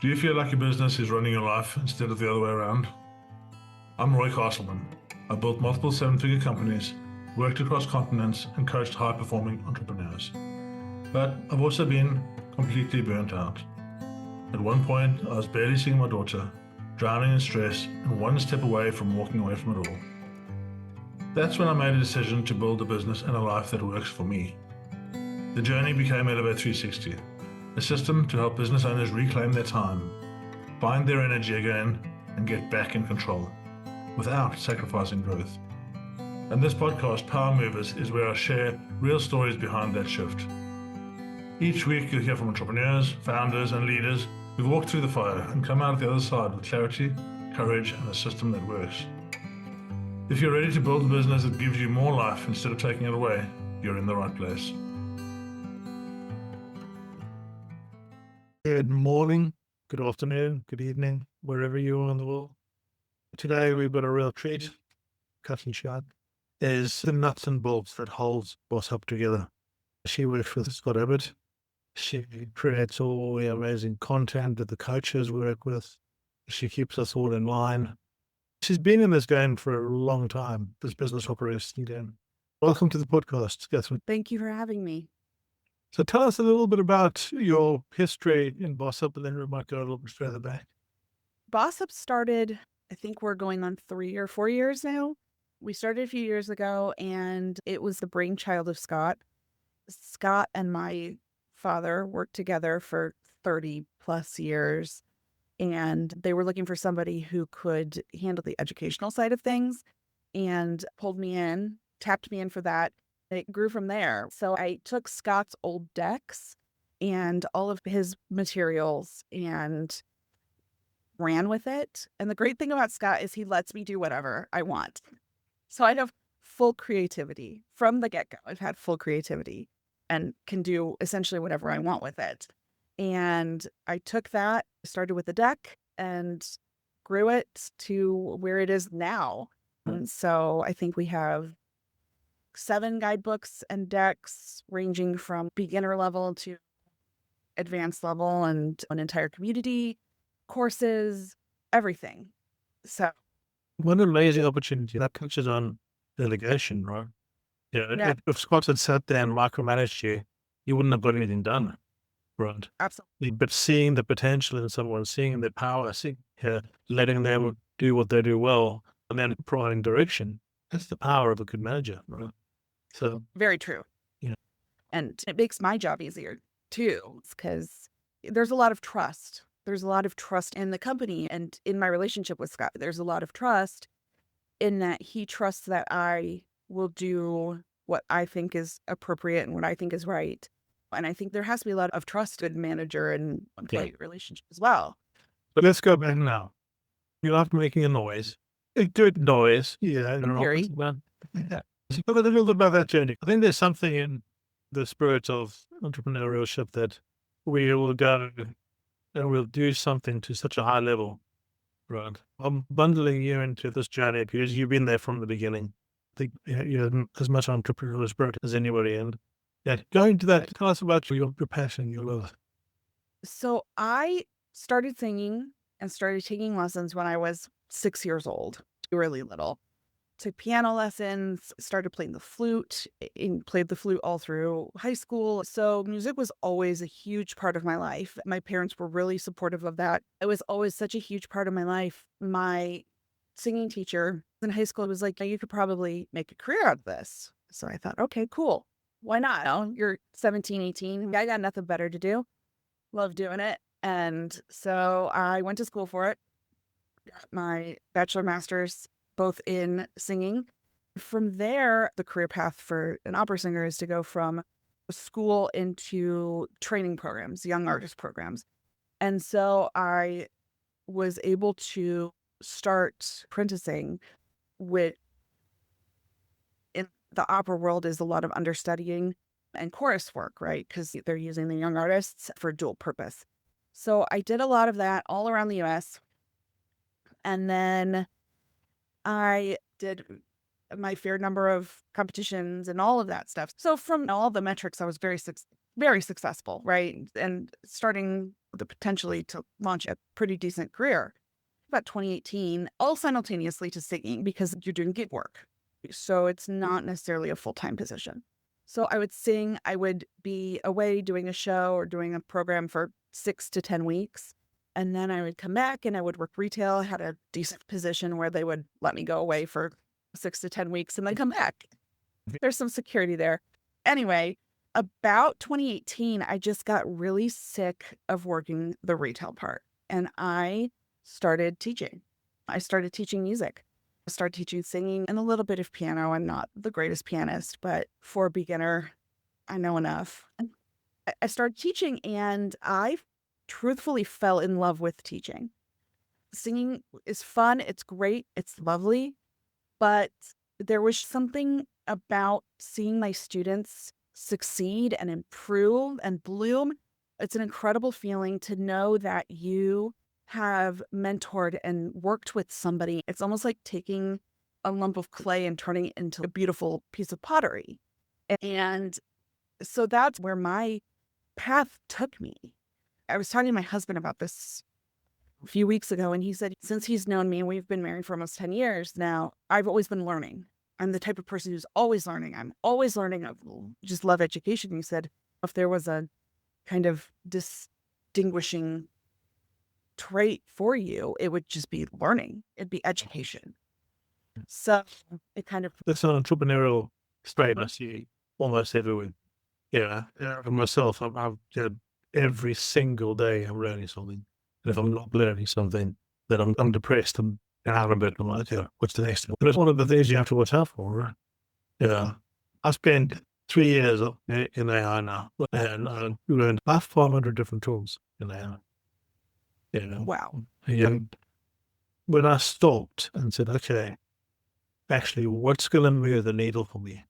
Do you feel like your business is running your life instead of the other way around? I'm Roy Castleman. I built multiple seven-figure companies, worked across continents, and coached high-performing entrepreneurs. But I've also been completely burnt out. At one point, I was barely seeing my daughter, drowning in stress, and one step away from walking away from it all. That's when I made a decision to build a business and a life that works for me. The journey became Elevate 360, a system to help business owners reclaim their time, find their energy again, and get back in control, without sacrificing growth. And this podcast, Power Movers, is where I share real stories behind that shift. Each week you'll hear from entrepreneurs, founders, and leaders who've walked through the fire and come out the other side with clarity, courage, and a system that works. If you're ready to build a business that gives you more life instead of taking it away, you're in the right place. Good morning, good afternoon, good evening, wherever you are in the world. Today we've got a real treat. Catheryne Shuman is the nuts and bolts that holds BOS UP together. She works with Scott Abbott. She creates all the amazing content that the coaches work with. She keeps us all in line. She's been in this game for a long time, this business operation game. Welcome to the podcast, Catheryne. Thank you for having me. So tell us a little bit about your history in BOS UP, and then we might go a little bit further back. BOS UP started, I think we're going on 3 or 4 years now. We started a few years ago, and it was the brainchild of Scott. Scott and my father worked together for 30 plus years, and they were looking for somebody who could handle the educational side of things, and pulled me in, tapped me in for that. It grew from there. So I took Scott's old decks and all of his materials and ran with it. And the great thing about Scott is he lets me do whatever I want. So I have full creativity from the get-go. I've had full creativity and can do essentially whatever I want with it. And I took that, started with the deck, and grew it to where it is now. And so I think we have 7 guidebooks and decks ranging from beginner level to advanced level, and an entire community, courses, everything. So What an amazing opportunity. That touches on delegation, right? Yeah. If Scott had sat there and micromanaged you, you wouldn't have got anything done, right? absolutely. But seeing the potential in someone, seeing their power, letting them do what they do well, and then providing direction, that's the power of a good manager, right? So, Very true. Yeah. And it makes my job easier too, because there's a lot of trust. There's a lot of trust in the company and in my relationship with Scott. There's a lot of trust in that he trusts that I will do what I think is appropriate and what I think is right. And I think there has to be a lot of trust in manager and employee relationship as well. but let's go back now. You love making a noise, a good noise. Yeah. Very. So talk a little bit about that journey. I think there's something in the spirit of entrepreneurship that we will go and we'll do something to such a high level, right? I'm bundling you into this journey because you've been there from the beginning. I think you have as much entrepreneurial spirit as anybody. And going to that, tell us about your passion, your love. So I started singing and started taking lessons when I was 6 years old, really little. Took piano lessons, started playing the flute, and played the flute all through high school. So music was always a huge part of my life. My parents were really supportive of that. It was always such a huge part of my life. My singing teacher in high school was like, you could probably make a career out of this. So I thought, okay, cool. Why not? You're 17, 18. I got nothing better to do. Love doing it. And so I went to school for it. Got my bachelor, master's, both in singing. From there, the career path for an opera singer is to go from school into training programs, young artist programs. And so I was able to start apprenticing, which in the opera world is a lot of understudying and chorus work, right? Because they're using the young artists for dual purpose. So I did a lot of that all around the US. And then I did my fair number of competitions and all of that stuff. So from all the metrics, I was very very successful, right? And starting the potentially to launch a pretty decent career. About 2018, all simultaneously to singing because you're doing gig work. So it's not necessarily a full-time position. So I would sing, I would be away doing a show or doing a program for 6 to 10 weeks. And then I would come back and I would work retail. I had a decent position where they would let me go away for 6 to 10 weeks and then come back. There's some security there. Anyway, about 2018, I just got really sick of working the retail part and I started teaching. I started teaching music. I started teaching singing and a little bit of piano. I'm not the greatest pianist, but for a beginner, I know enough. I started teaching and I truthfully fell in love with teaching. Singing is fun. It's great. It's lovely. But there was something about seeing my students succeed and improve and bloom. It's an incredible feeling to know that you have mentored and worked with somebody. It's almost like taking a lump of clay and turning it into a beautiful piece of pottery. And so that's where my path took me. I was talking to my husband about this a few weeks ago, and he said, since he's known me, and we've been married for almost 10 years now, I've always been learning. I'm the type of person who's always learning. I'm always learning. I just love education. He said, if there was a kind of distinguishing trait for you, it would just be learning. It'd be education. So it kind of... That's an entrepreneurial trait I see almost everywhere. Yeah. For myself, I've every single day I'm learning something. And if I'm not learning something, then I'm depressed and out a bit. I'm like, what's the next one? But it's one of the things you have to watch out for, right? Yeah. I spent 3 years in AI now, and I learned about 500 different tools in AI. Wow. Yeah. When I stopped and said, okay, actually, what's going to move the needle for me?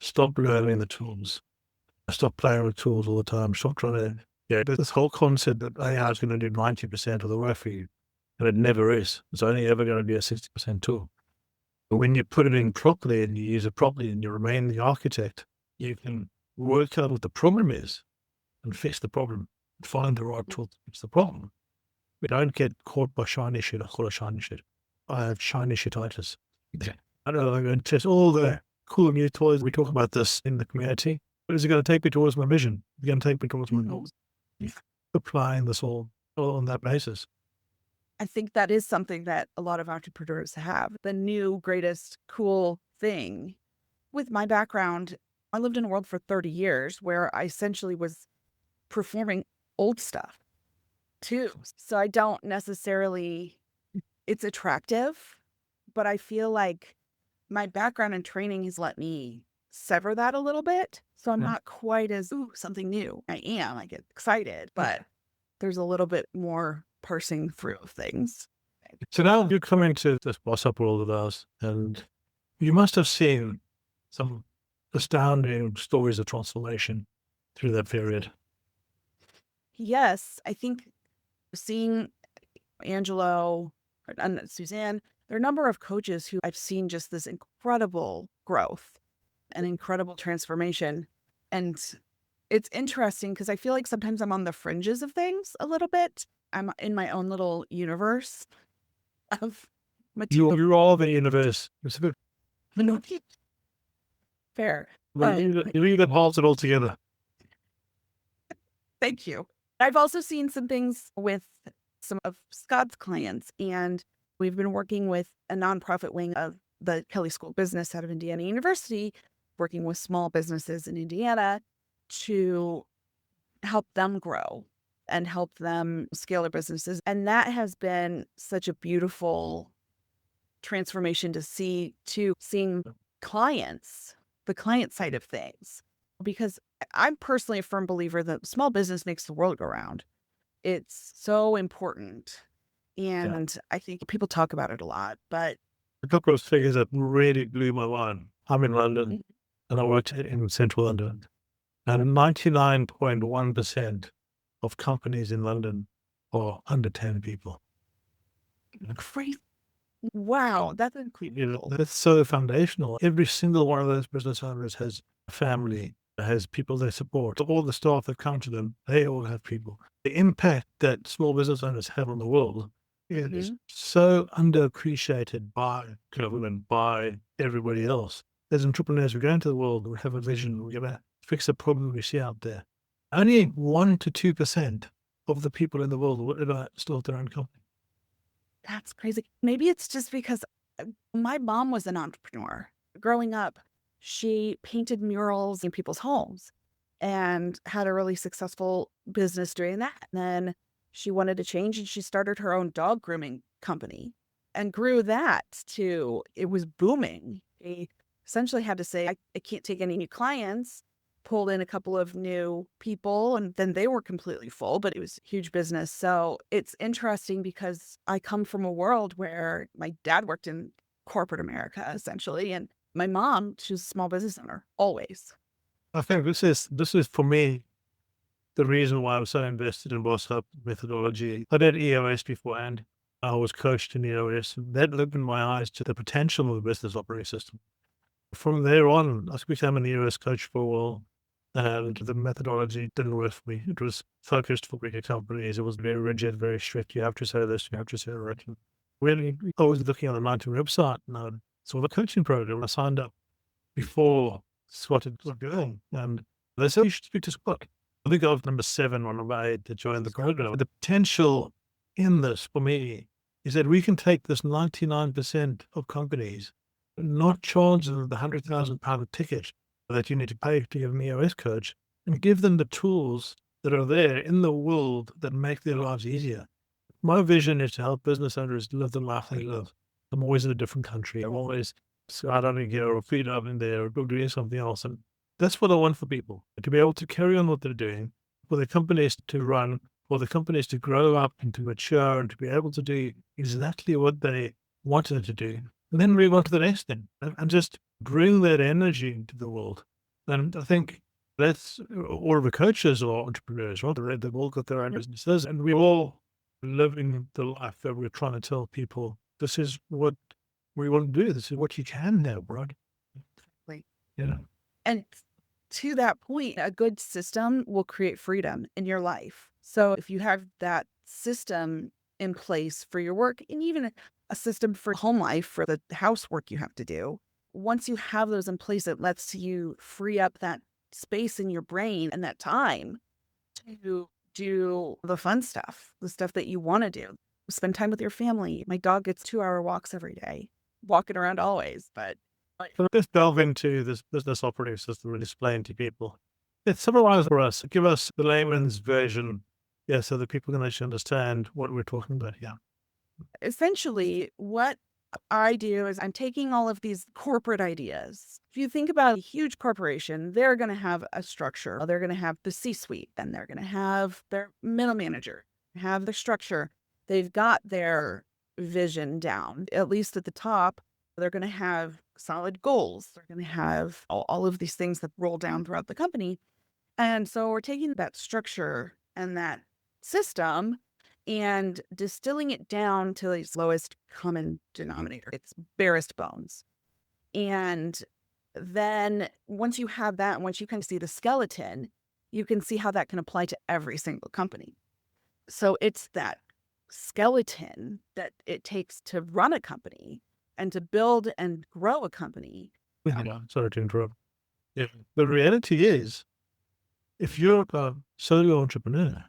Stop learning the tools. Stop playing with tools all the time. Stop trying to, this whole concept that AI is going to do 90% of the work for you. And it never is. It's only ever going to be a 60% tool. But when you put it in properly and you use it properly and you remain the architect, you can work out what the problem is and fix the problem, find the right tool to fix the problem. We don't get caught by shiny shit. I call it shiny shit. I have shiny shititis. I don't know, I'm going to test all the cool new toys. We talk about this in the community. But is it going to take me towards my vision? Is it going to take me towards my goals? Applying this all on that basis. I think that is something that a lot of entrepreneurs have. The new, greatest, cool thing. With my background, I lived in a world for 30 years where I essentially was performing old stuff too. So I don't necessarily, it's attractive, but I feel like my background and training has let me sever that a little bit. So I'm not quite as, something new. I get excited, but there's a little bit more parsing through of things. So now you're coming to this BOS UP world of ours, and you must have seen some astounding stories of transformation through that period. Yes, I think seeing Angelo and Suzanne, there are a number of coaches who I've seen just this incredible growth and incredible transformation. And it's interesting because I feel like sometimes I'm on the fringes of things a little bit. I'm in my own little universe of material. You're all the universe. It's a bit Fair. you leave that holds it all together. Thank you. I've also seen some things with some of Scott's clients, and we've been working with a nonprofit wing of the Kelley School of Business out of Indiana University, working with small businesses in Indiana to help them grow and help them scale their businesses. And that has been such a beautiful transformation to see, to seeing clients, the client side of things. Because I'm personally a firm believer that small business makes the world go round. It's so important. And I think people talk about it a lot, but a couple of figures that really blew my mind. I'm in London and I worked in central London, and 99.1% of companies in London are under 10 people. Crazy. Wow, that's incredible. That's so foundational. Every single one of those business owners has a family has people they support. All the staff that come to them, they all have people. The impact that small business owners have on the world is so underappreciated by government, by everybody else. As entrepreneurs, we go into the world, we have a vision, we're going to fix a problem we see out there. Only 1 to 2% of the people in the world will ever start their own company. That's crazy. Maybe it's just because my mom was an entrepreneur. Growing up, she painted murals in people's homes and had a really successful business doing that. And then she wanted to change and she started her own dog grooming company and grew that to, it was booming. She essentially had to say, I can't take any new clients, pulled in a couple of new people, and then they were completely full, but it was huge business. So it's interesting because I come from a world where my dad worked in corporate America, essentially, and my mom, she was a small business owner, always. I think this is for me the reason why I'm so invested in BOS UP methodology. I did EOS beforehand. I was coached in EOS. That opened my eyes to the potential of the business operating system. From there on, I became an EOS coach for a while, and the methodology didn't work for me. It was focused for bigger companies. It was very rigid, very strict. You have to say this, you have to say that. Really, I was looking on the 19 website and I saw the coaching program. I signed up before Scott was doing, and they said you should speak to Scott. I think I was number 7 or number 8 to join the program. The potential in this for me is that we can take this 99% of companies, not charge them the £100,000 ticket that you need to pay to give an EOS coach, and give them the tools that are there in the world that make their lives easier. My vision is to help business owners live the life they love. I'm always in a different country. I'm always skydiving here or feet up in there or doing something else. And that's what I want for people, to be able to carry on what they're doing, for the companies to run, for the companies to grow up and to mature and to be able to do exactly what they wanted to do. And then move on to the next thing and just bring that energy into the world. And I think that's all of the coaches or entrepreneurs, right? They've all got their own businesses, and we're all living the life that we're trying to tell people, this is what we want to do. This is what you can now, right? Like, Yeah. and to that point, a good system will create freedom in your life. So if you have that system in place for your work, and even a system for home life, for the housework you have to do, once you have those in place, it lets you free up that space in your brain and that time to do the fun stuff, the stuff that you want to do. Spend time with your family. My dog gets 2-hour walks every day, walking around always, but So let's delve into this business operating system and explain to people. Let's summarize for us. Give us the layman's version, so that people can actually understand what we're talking about here. essentially what I do is I'm taking all of these corporate ideas. If you think about a huge corporation, they're going to have a structure. They're going to have the C-suite, and they're going to have their middle manager, have their structure. They've got their vision down, at least at the top. They're going to have solid goals. They're going to have all of these things that roll down throughout the company. And so we're taking that structure and that system and distilling it down to its lowest common denominator, its barest bones. And then once you have that, once you can see the skeleton, you can see how that can apply to every single company. So it's that skeleton that it takes to run a company and to build and grow a company. Sorry to interrupt. Yeah. The reality is, if you're a solo entrepreneur,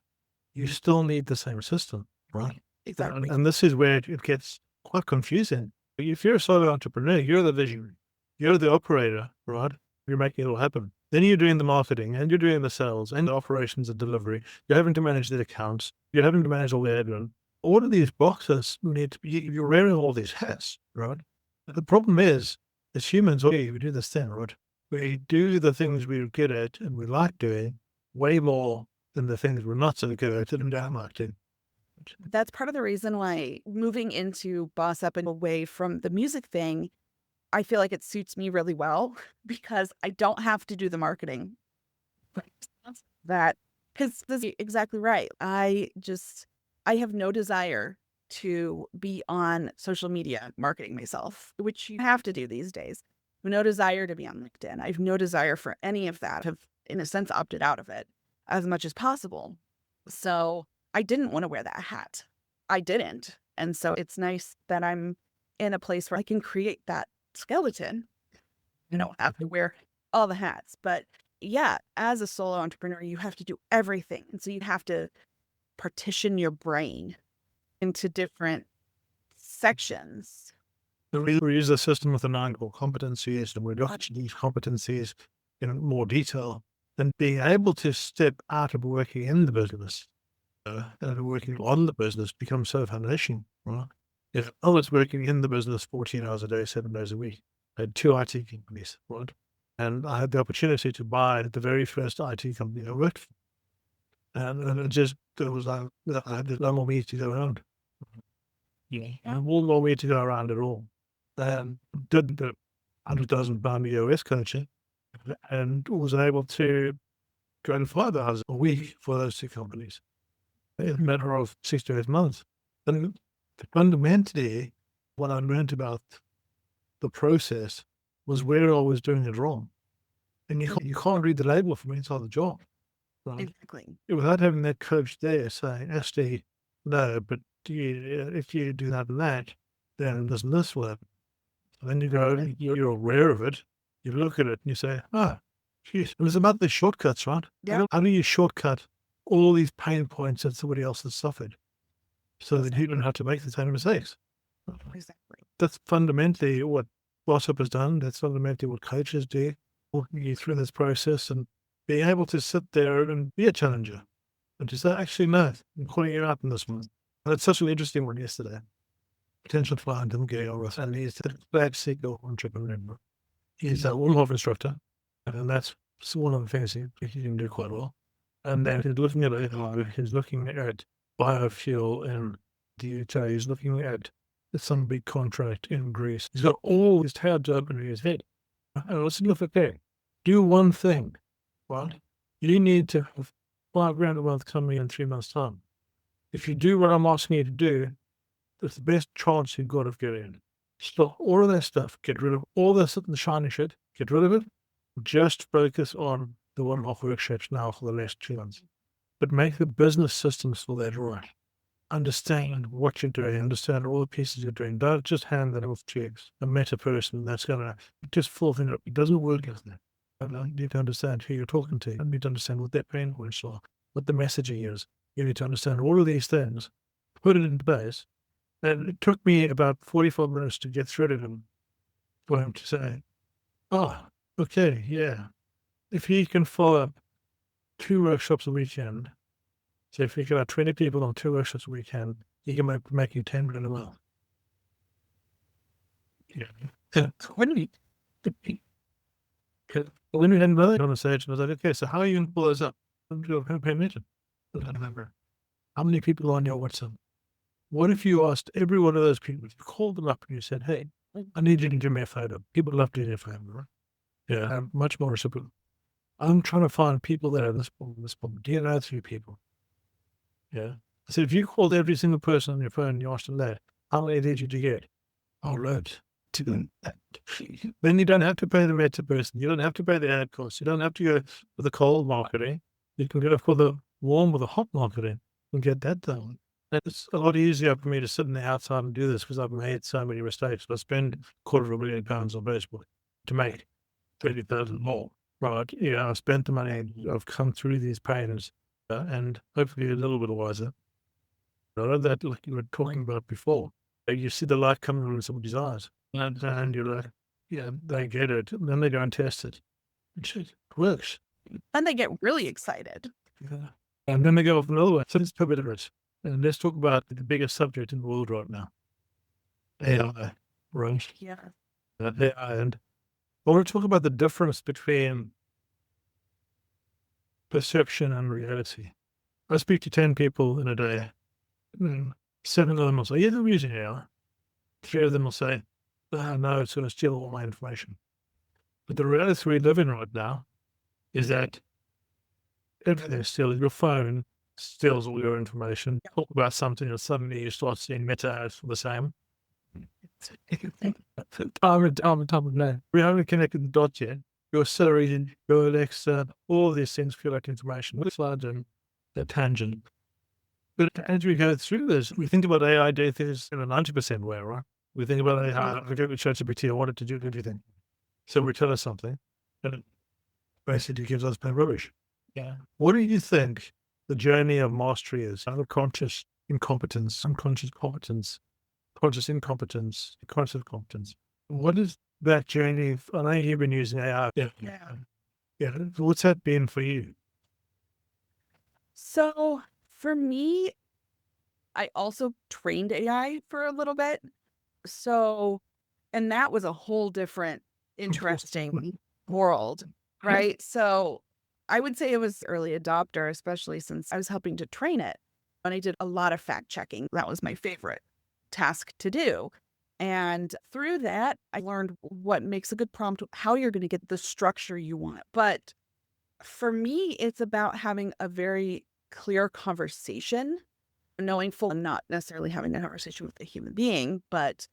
you still need the same system, right? Exactly. And this is where it gets quite confusing. If you're a solo entrepreneur, you're the visionary, you're the operator, right? You're making it all happen. Then you're doing the marketing and you're doing the sales and the operations and delivery. You're having to manage the accounts. You're having to manage all the admin. All of these boxes need to be, you're wearing all these hats, right? The problem is, as humans, we do this thing, right? We do the things we're good at and we like doing way more than the things we're not so good at and don't like doing. That's part of the reason why moving into BOS UP and away from the music thing, I feel like it suits me really well because I don't have to do the marketing. That, because this is exactly right. I have no desire to be on social media marketing myself, which you have to do these days. I have no desire to be on LinkedIn. I have no desire for any of that. I have in a sense, opted out of it as much as possible. So I didn't want to wear that hat. I didn't. And so it's nice that I'm in a place where I can create that skeleton. I don't have to wear all the hats. But yeah, as a solo entrepreneur, you have to do everything. And so you have to partition your brain into different sections. We use the system with the 9 core competencies, and we look at these competencies in more detail. And being able to step out of working in the business and working on the business becomes so foundational. Right? If I was working in the business 14 hours a day, 7 days a week, I had 2 IT companies, right? And I had the opportunity to buy the very first IT company I worked for. And it just, there was, I had no more meat to go around. Yeah. And no way to go around at all. Did the £100,000 EOS coaching and was able to go to 5 hours a week for those 2 companies in a matter of 6 to 8 months. And fundamentally, what I learned about the process was where I was doing it wrong. And you can't read the label from inside the job. Right? Exactly. Without having that coach there saying, actually, no, but if you do that and that, then this will happen. And then you go, you're aware of it, you look at it and you say, geez, it was about the shortcuts, right? Yeah. How do you shortcut all these pain points that somebody else has suffered so that you don't have to make the same mistakes? Exactly. That's fundamentally what BOS UP has done. That's fundamentally what coaches do, walking you through this process and being able to sit there and be a challenger and to say, actually, no, I'm calling you out in this one. And it's such an interesting one yesterday. Potential client I'm getting on with, and he's a bad single entrepreneur. He's a one-off instructor, and that's one of the things he can do quite well. And then he's looking at AI, he's looking at biofuel in the UK, he's looking at some big contract in Greece. He's got all his tabs open in his head. And let's look at that. Do one thing, right? You need to have £5,000 a month coming in 3 months' time. If you do what I'm asking you to do, that's the best chance you've got of getting in. Stop all of that stuff. Get rid of all the shiny shit. Get rid of it. Just focus on the one-off workshops now for the last 2 months. But make the business systems for that right. Understand what you're doing. Understand all the pieces you're doing. Don't just hand that off to a meta person that's going to just fill things up. It doesn't work as that. You need to understand who you're talking to. You need to understand what their pain points are, what the messaging is. You need to understand all of these things, put it into place. And it took me about 45 minutes to get through to him for him to say, okay, yeah. If he can follow up 2 workshops a weekend, so if he can have 20 people on 2 workshops a weekend, he can make you 10 million a month. Yeah. When we had another conversation, I was like, okay, so how are you going to pull those up? Pay mention. I don't remember. How many people are on your WhatsApp? What if you asked every one of those people, if you called them up and you said, hey, I need you to do me a photo. People love doing a photo, right? Yeah, I'm much more reciprocal. I'm trying to find people that have this problem. Do you know 3 people? Yeah. I said, if you called every single person on your phone and you asked them that, how many did you get? Oh, loads. Then you don't have to pay the meta person. You don't have to pay the ad costs. You don't have to go for the cold marketing. You can go for the warm or the hot marketing and get that done. And it's a lot easier for me to sit on the outside and do this because I've made so many mistakes. I spend £250,000 on Facebook to make 30,000 more. Right? Yeah, I've spent the money. I've come through these pains and hopefully a little bit wiser. I know that, like you were talking about before, you see the light coming from somebody's eyes and you're like, yeah, they get it. And then they go and test it. It works. And they get really excited. Yeah. And then they go off another way. So let's pivot it. And let's talk about the biggest subject in the world right now. AI, right? Yeah. AI. And I want to talk about the difference between perception and reality. I speak to 10 people in a day. 7 of them will say, yeah, I'm using AI. 3 of them will say, no, it's going to steal all my information. But the reality we live in right now is that everything steals. Your phone steals all your information. Talk about something and suddenly you start seeing meta ads for the same. Time and time again. We haven't connected the dots yet. your Siri, your Alexa, all these things collect information, with slides and a tangent. But as we go through this, we think about AI do things in a 90% way, right? We think about AI, we go to ChatGPT, I want it to do everything. So we tell us something, and it basically gives us bad rubbish. Yeah. What do you think the journey of mastery is? Unconscious incompetence, unconscious competence, conscious incompetence, conscious competence. What is that journey? I know you've been using AI. Yeah. Yeah. What's that been for you? So for me, I also trained AI for a little bit. So, and that was a whole different interesting world, right? So I would say it was early adopter, especially since I was helping to train it. And I did a lot of fact checking. That was my favorite task to do. And through that, I learned what makes a good prompt, how you're going to get the structure you want. But for me, it's about having a very clear conversation, knowing full and not necessarily having a conversation with a human being, but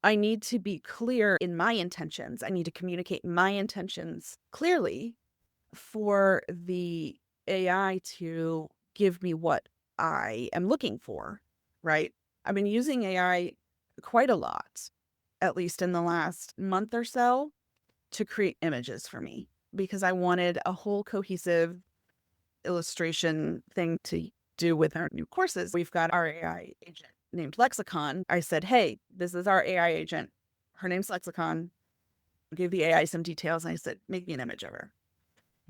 I need to be clear in my intentions. I need to communicate my intentions clearly for the AI to give me what I am looking for, right? I've been using AI quite a lot, at least in the last month or so, to create images for me because I wanted a whole cohesive illustration thing to do with our new courses. We've got our AI agent named Lexicon. I said, hey, this is our AI agent. Her name's Lexicon. I gave the AI some details and I said, make me an image of her.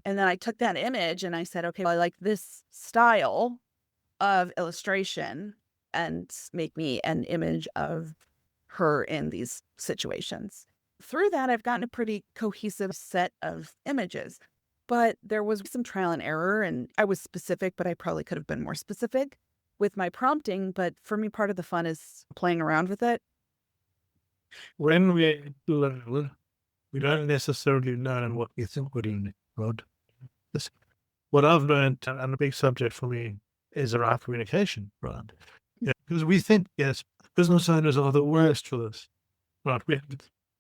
And then I took that image and I said, okay, well, I like this style of illustration and make me an image of her in these situations. Through that, I've gotten a pretty cohesive set of images. But there was some trial and error, and I was specific, but I probably could have been more specific with my prompting. But for me, part of the fun is playing around with it. When we learn, we don't necessarily learn what we think we're doing, right? What I've learned, and a big subject for me, is around communication, right? Yeah, because we think, yes, business owners are the worst for this, right? We have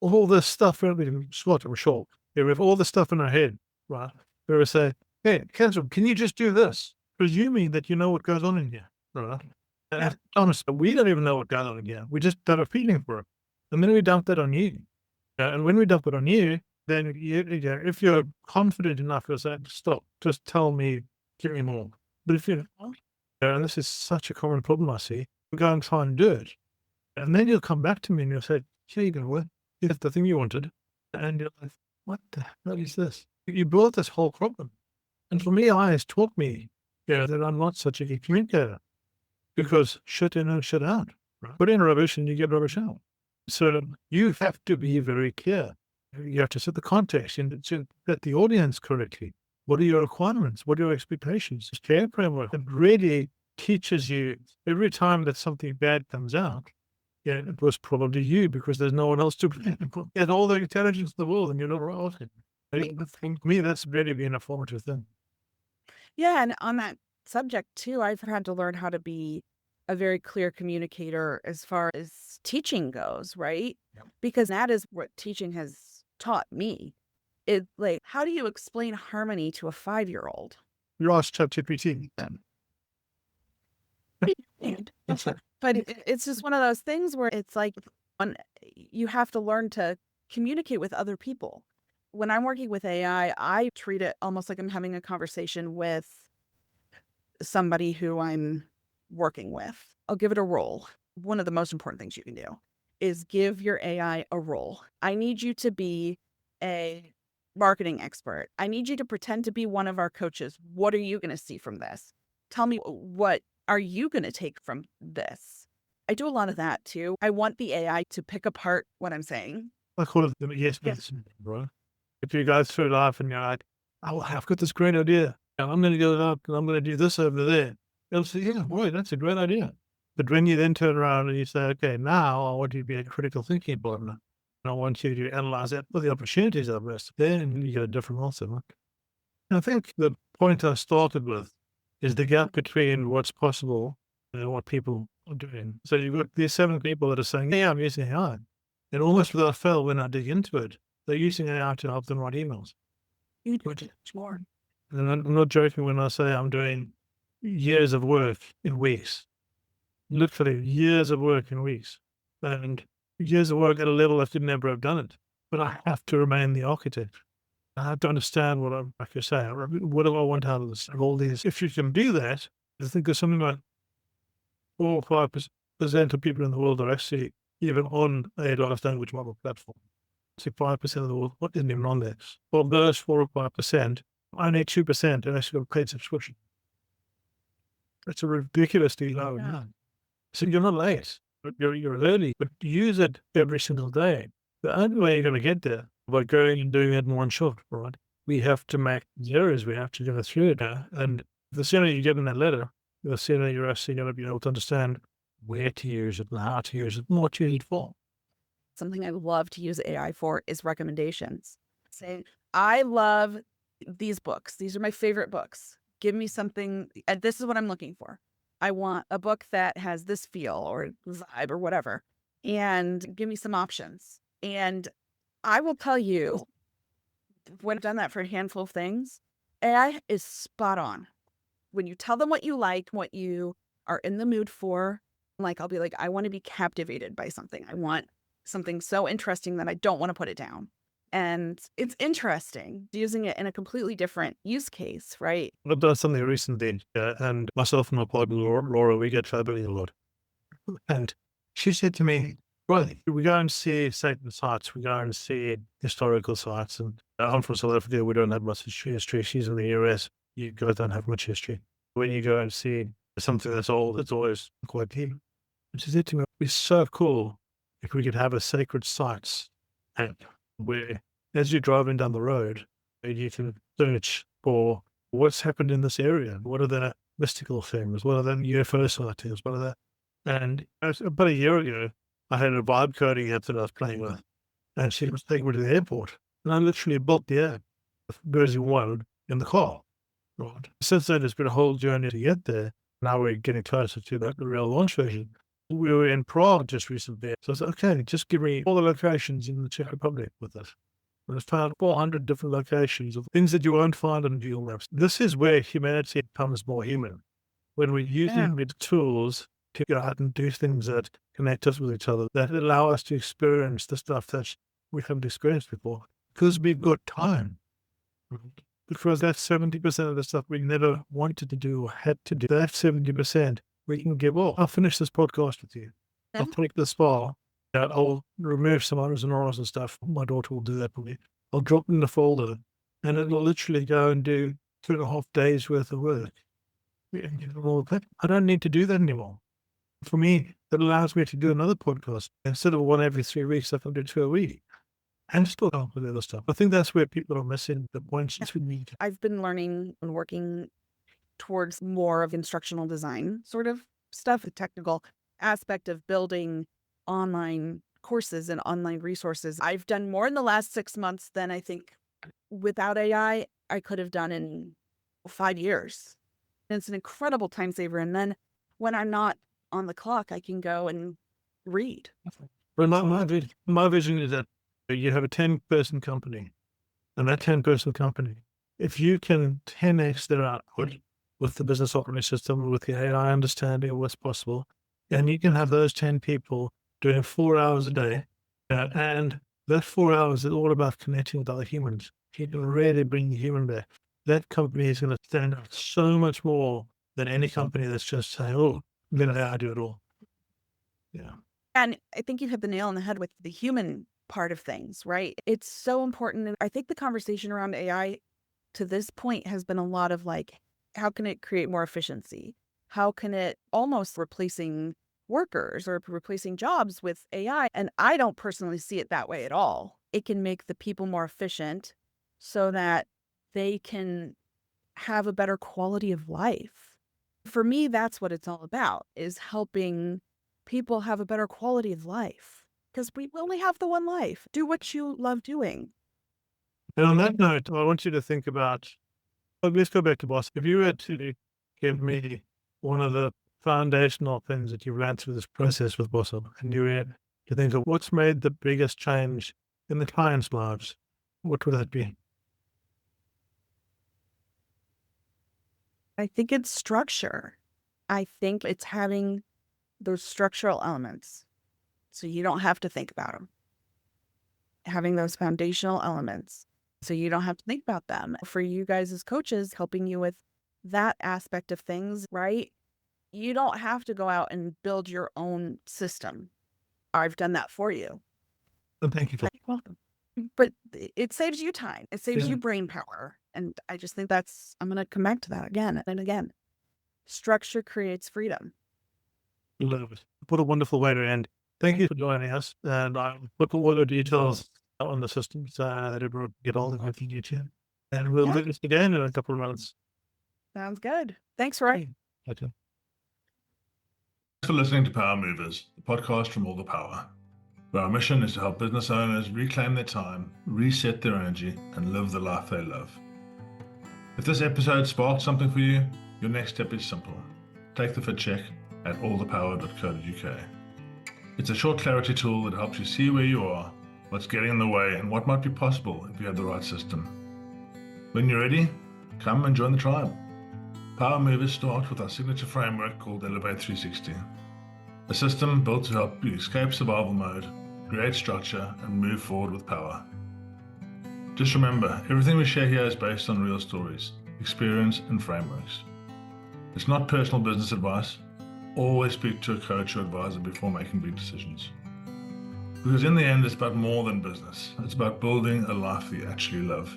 all this stuff, we're short. Yeah, we have all this stuff in our head, right? Where we say, hey, Catheryne, can you just do this? Presuming that you know what goes on in here, right? And honestly, we don't even know what goes on in here. We just got a feeling for it. And then we dump that on you. And when we dump it on you, then if you're confident enough, you'll say, stop, just tell me, give me more. But if you're not, and this is such a common problem I see, you go and try and do it. And then you'll come back to me and you'll say, here you go, here's the thing you wanted. And you're like, what the hell is this? You built this whole problem. And for me, AI has taught me that I'm not such a good communicator because shit in and shit out. Right? Put in rubbish and you get rubbish out. So you have to be very clear. You have to set the context and to get the audience correctly. What are your requirements? What are your expectations? This care framework that really teaches you every time that something bad comes out. Yeah, it was probably you because there's no one else to get all the intelligence in the world and you're not right. For me, that's really been a formative thing. Yeah, and on that subject too, I've had to learn how to be a very clear communicator as far as teaching goes, right? Yep. Because that is what teaching has taught me. It's like, how do you explain harmony to a 5-year-old? You asked ChatGPT. But it's just one of those things where it's like you have to learn to communicate with other people. When I'm working with AI, I treat it almost like I'm having a conversation with somebody who I'm working with. I'll give it a role. One of the most important things you can do is give your AI a role. I need you to be a marketing expert. I need you to pretend to be one of our coaches. What are you going to see from this? Tell me, what are you going to take from this? I do a lot of that too. I want the AI to pick apart what I'm saying. I call it the yes, bro. If you go through life and you're like, oh, I've got this great idea, and I'm going to go up and I'm going to do this over there. They'll say, yeah, boy, that's a great idea. But when you then turn around and you say, okay, now I want you to be a critical thinking partner, and I want you to analyze that for the opportunities of this, then you get a different answer. Right? And I think the point I started with is the gap between what's possible and what people are doing. So you've got these 7 people that are saying, yeah, I'm using AI. And almost without fail, when I dig into it, they're using AI to help them write emails. You do it smart. And I'm not joking when I say I'm doing years of work in weeks. Literally years of work in weeks. And years of work at a level I should never have done it. But I have to remain the architect. I have to understand what I'm, like you say, what do I want out of this? Of all these. If you can do that, I think there's something like 4 or 5% of people in the world are actually even on a large language model platform. 5% of the world isn't even on there. Well, those 4 or 5%, only 2% are actually got a paid subscription. It's a ridiculously low amount. So you're not late, but you're early, but use it every single day. The only way you're going to get there by going and doing it in one shot, right? We have to make errors. We have to go through it. And the sooner you get in that letter, the sooner you're actually going to be able to understand where to use it and how to use it and what you need for. Something I love to use AI for is recommendations. Saying, I love these books. These are my favorite books. Give me something. And this is what I'm looking for. I want a book that has this feel or vibe or whatever. And give me some options. And I will tell you, when I've done that for a handful of things, AI is spot on. When you tell them what you like, what you are in the mood for, like I'll be like, I want to be captivated by something. I want something so interesting that I don't want to put it down. And it's interesting using it in a completely different use case, right? I've done something recently, and myself and my partner, Laura, we get traveling a lot. And she said to me, well, we go and see certain sites, we go and see historical sites. And I'm from South Africa, we don't have much history. She's in the US, you guys don't have much history. When you go and see something that's old, it's always quite deep. And she said to me, it'd be so cool if we could have a sacred sites app where, as you're driving down the road, you can search for what's happened in this area. What are the mystical things? What are the UFO sightings? What are the... And about a year ago, I had a vibe coding app that I was playing with, and she was taking me to the airport. And I literally built the app, version 1, in the car. Right. Since then, it's been a whole journey to get there. Now we're getting closer to the real launch version. We were in Prague just recently. So I said, okay, just give me all the locations in the Czech Republic with it. And I found 400 different locations of things that you won't find on Google Maps. This is where humanity becomes more human. When we're using the tools to go out and do things that connect us with each other, that allow us to experience the stuff that we haven't experienced before. Because we've got time. Because that's 70% of the stuff we never wanted to do or had to do. That 70%. We can give off. I'll finish this podcast with you. I'll take this file. I'll remove some others and R's and stuff. My daughter will do that for me. I'll drop it in the folder and it'll literally go and do 2.5 days worth of work. I don't need to do that anymore. For me, it allows me to do another podcast. Instead of one every 3 weeks, I can do 2 a week. And still come up with other stuff. I think that's where people are missing the points we need. I've been learning and working towards more of instructional design sort of stuff, the technical aspect of building online courses and online resources. I've done more in the last 6 months than I think without AI I could have done in 5 years. And it's an incredible time saver. And then when I'm not on the clock, I can go and read. Well, my vision is that you have a 10-person company, and that 10-person company, if you can 10x their output with the business operating system, with the AI understanding of what's possible, and you can have those 10 people doing 4 hours a day, and that 4 hours is all about connecting with other humans. You can really bring the human back. That company is going to stand out so much more than any company that's just saying, oh, let AI do it all. Yeah. And I think you hit the nail on the head with the human part of things, right? It's so important. And I think the conversation around AI to this point has been a lot of like, how can it create more efficiency? How can it almost replacing workers or replacing jobs with AI? And I don't personally see it that way at all. It can make the people more efficient so that they can have a better quality of life. For me, that's what it's all about, is helping people have a better quality of life. Because we only have the one life. Do what you love doing. And on that note, I want you to think about, let's go back to BOS. If you were to give me one of the foundational things that you ran through this process with BOS UP, and you were to think of what's made the biggest change in the clients' lives, what would that be? I think it's structure. I think it's having those structural elements so you don't have to think about them. Having those foundational elements so you don't have to think about them. For you guys as coaches, helping you with that aspect of things, right? You don't have to go out and build your own system. I've done that for you. And thank you for You're welcome. But it saves you time. It saves Yeah. you brain power. And I just think I'm going to come back to that again and again. Structure creates freedom. love it. What a wonderful way to end. Thank you for joining us. And I'll put all the details on the systems that it will get all the information. And we'll do this again in a couple of months. Sounds good. Thanks, Roy. Okay. Thanks for listening to Power Movers, the podcast from All the Power, where our mission is to help business owners reclaim their time, reset their energy, and live the life they love. If this episode sparked something for you, your next step is simple. Take the fit check at allthepower.co.uk. It's a short clarity tool that helps you see where you are, what's getting in the way, and what might be possible if you have the right system. When you're ready, come and join the tribe. Power Movers start with our signature framework called Elevate 360, a system built to help you escape survival mode, create structure, and move forward with power. Just remember, everything we share here is based on real stories, experience, and frameworks. It's not personal business advice. Always speak to a coach or advisor before making big decisions. Because in the end, it's about more than business. It's about building a life that you actually love.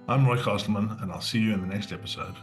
I'm Roy Castleman, and I'll see you in the next episode.